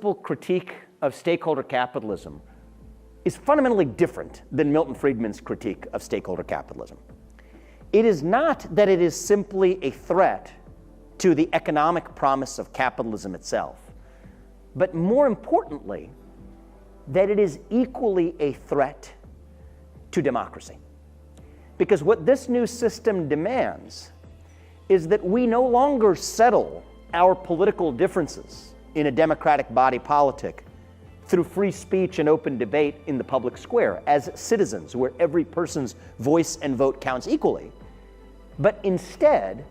critique of stakeholder capitalism is fundamentally different than Milton Friedman's critique of stakeholder capitalism. It is not that it is simply a threat to the economic promise of capitalism itself, but more importantly, that it is equally a threat to democracy. Because what this new system demands is that we no longer settle our political differences in a democratic body politic through free speech and open debate in the public square as citizens, where every person's voice and vote counts equally, but instead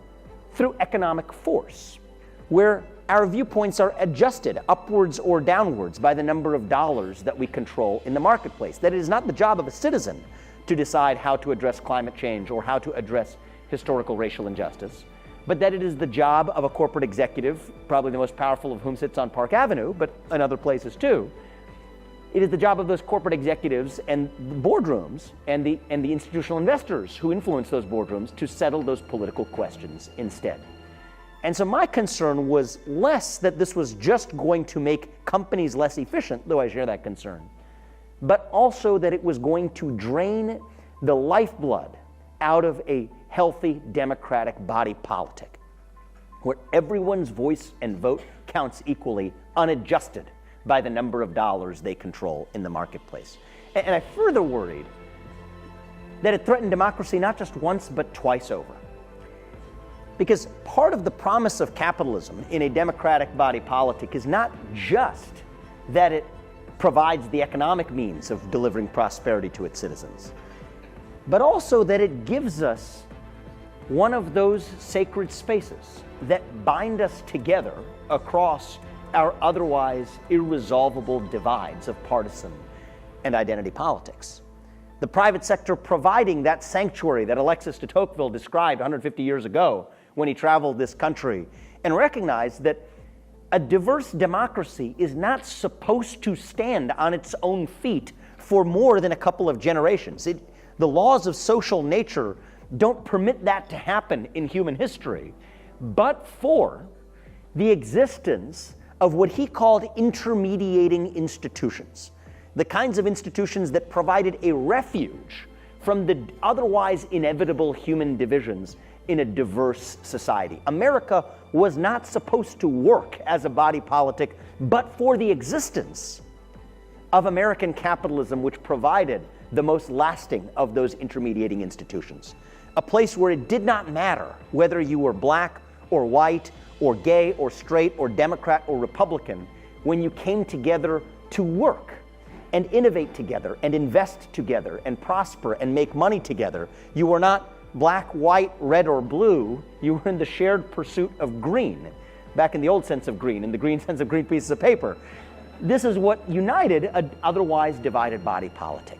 through economic force, where our viewpoints are adjusted upwards or downwards by the number of dollars that we control in the marketplace. That it is not the job of a citizen to decide how to address climate change or how to address historical racial injustice, but that it is the job of a corporate executive, probably the most powerful of whom sits on Park Avenue, but in other places too. It is the job of those corporate executives and boardrooms and the institutional investors who influence those boardrooms to settle those political questions instead. And so my concern was less that this was just going to make companies less efficient, though I share that concern, but also that it was going to drain the lifeblood out of a healthy democratic body politic, where everyone's voice and vote counts equally, unadjusted by the number of dollars they control in the marketplace. And I further worried that it threatened democracy not just once, but twice over. Because part of the promise of capitalism in a democratic body politic is not just that it provides the economic means of delivering prosperity to its citizens, but also that it gives us one of those sacred spaces that bind us together across our otherwise irresolvable divides of partisan and identity politics. The private sector providing that sanctuary that Alexis de Tocqueville described 150 years ago when he traveled this country and recognized that a diverse democracy is not supposed to stand on its own feet for more than a couple of generations. The laws of social nature don't permit that to happen in human history, but for the existence of what he called intermediating institutions, the kinds of institutions that provided a refuge from the otherwise inevitable human divisions in a diverse society. America was not supposed to work as a body politic, but for the existence of American capitalism, which provided the most lasting of those intermediating institutions. A place where it did not matter whether you were black or white or gay or straight or Democrat or Republican, when you came together to work and innovate together and invest together and prosper and make money together. You were not black, white, red, or blue. You were in the shared pursuit of green, back in the old sense of green, in the green sense of green pieces of paper. This is what united an otherwise divided body politic.